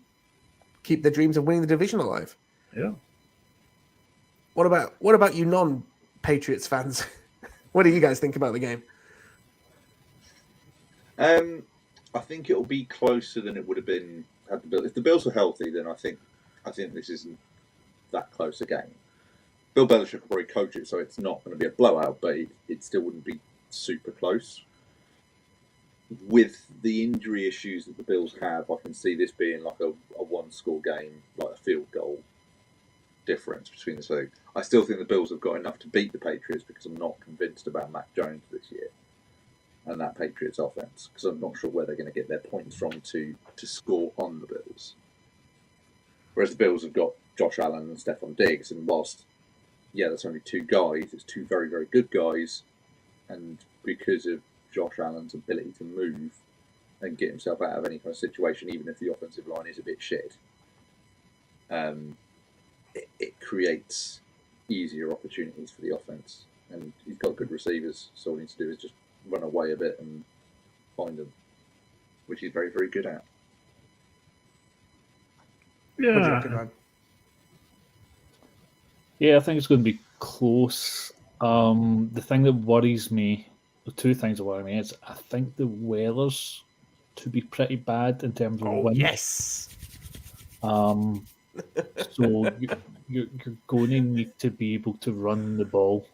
keep their dreams of winning the division alive. Yeah. What about you non-Patriots fans? What do you guys think about the game? I think it'll be closer than it would have been had the Bills. If the Bills were healthy, then I think this isn't that close a game. Bill Belichick will probably coach it, so it's not going to be a blowout, but it still wouldn't be super close. With the injury issues that the Bills have, I can see this being like a one-score game, like a field goal difference between the two. I still think the Bills have got enough to beat the Patriots because I'm not convinced about Mac Jones this year and that Patriots offense, because I'm not sure where they're going to get their points from to score on the Bills. Whereas the Bills have got Josh Allen and Stephon Diggs, and whilst, that's only two guys, it's two very, very good guys, and because of Josh Allen's ability to move and get himself out of any kind of situation, even if the offensive line is a bit shit, it creates easier opportunities for the offense. And he's got good receivers, so all he needs to do is just run away a bit and find them, which he's very, very good at. Yeah. Yeah, I think it's going to be close. The thing that worries me, the two things that worry me, is I think the weather's to be pretty bad in terms of wind. Yes. So you're going to need to be able to run the ball,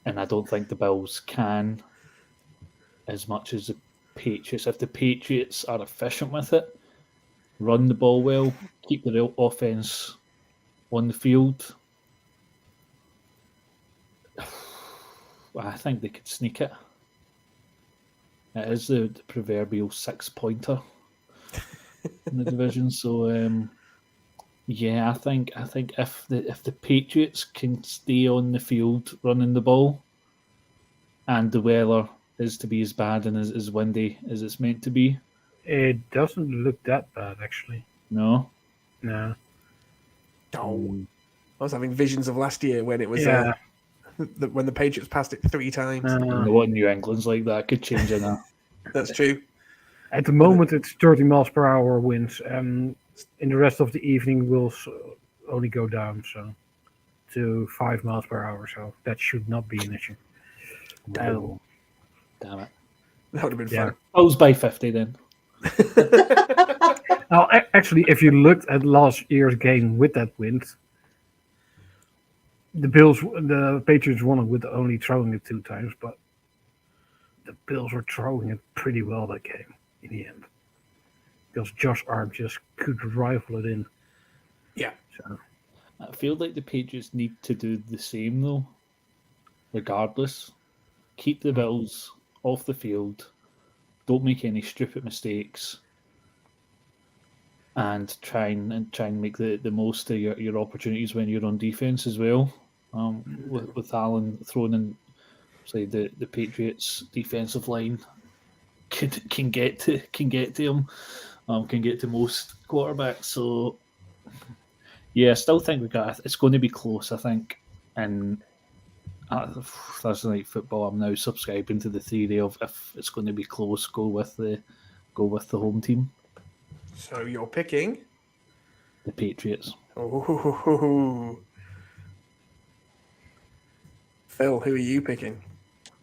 and I don't think the Bills can as much as the Patriots. If the Patriots are efficient with it, run the ball well, keep the offense on the field, I think they could sneak it. It is the proverbial 6-pointer in the division. So, I think if the Patriots can stay on the field running the ball, and the weather is to be as bad and as windy as it's meant to be, It doesn't look that bad, actually. No. No. Oh, I was having visions of last year when it was when the Patriots passed it 3 times. You know what New England's like, that could change in that. That's true. At the moment, it's 30 miles per hour winds. In the rest of the evening, will only go down to 5 miles per hour. So that should not be an issue. Oh, damn it! That would have been fun. I was by 50 then. Now, actually, if you looked at last year's game with that wind, the Patriots won it with only throwing it 2 times, but the Bills were throwing it pretty well that game in the end, because Josh Arm just could rifle it in. Yeah. So I feel like the Patriots need to do the same though. Regardless, keep the Bills off the field. Don't make any stupid mistakes, and try and make the most of your opportunities when you're on defense as well. With Allen throwing in, say the Patriots defensive line can get to him, can get to most quarterbacks. So I still think it's going to be close. I think, and Thursday Night Football, I'm now subscribing to the theory of if it's going to be close, go with the home team. So you're picking the Patriots. Oh. Phil, who are you picking?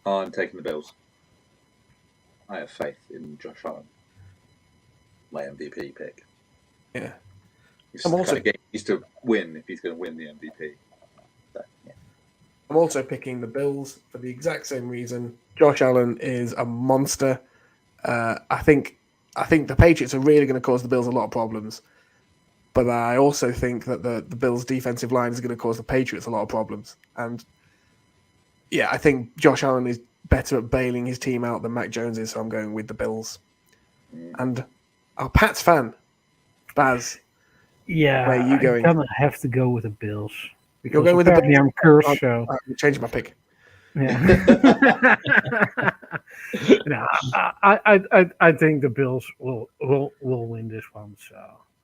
I'm taking the Bills. I have faith in Josh Allen. My MVP pick. Yeah. He's to win if he's going to win the MVP. So, yeah. I'm also picking the Bills for the exact same reason. Josh Allen is a monster. I think the Patriots are really going to cause the Bills a lot of problems. But I also think that the Bills' defensive line is going to cause the Patriots a lot of problems. And I think Josh Allen is better at bailing his team out than Mac Jones is, so I'm going with the Bills. And our Pats fan, Baz. Yeah, where are you going? I'm going to have to go with the Bills. You're going with the Bills? I'm cursed, so... I'm changing my pick. Yeah. No, I think the Bills will win this one. So,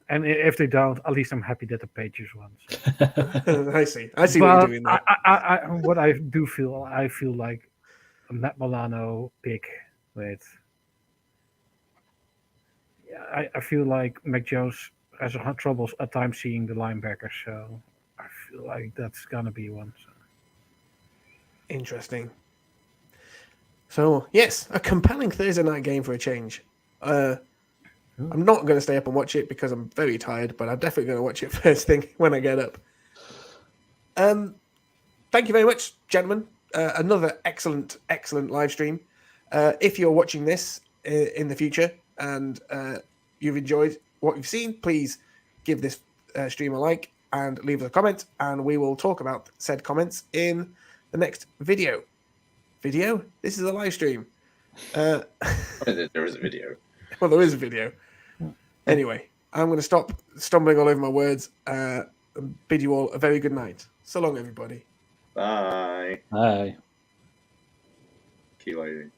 and if they don't, at least I'm happy that the Patriots won. So. I see what you're doing there. I feel like a Matt Milano pick with. I feel like Mac Jones has troubles at times seeing the linebackers, so I like that's gonna be one. So. Interesting. So, yes, a compelling Thursday night game for a change. I'm not going to stay up and watch it because I'm very tired, but I'm definitely going to watch it first thing when I get up. Thank you very much, gentlemen. Another excellent live stream. If you're watching this in the future and you've enjoyed what you've seen, please give this stream a like and leave us a comment, and we will talk about said comments in the next video. This is a live stream. There is a video. Well, there is a video. Anyway, I'm going to stop stumbling all over my words and bid you all a very good night. So long, everybody. Bye. Aye. Keep waiting.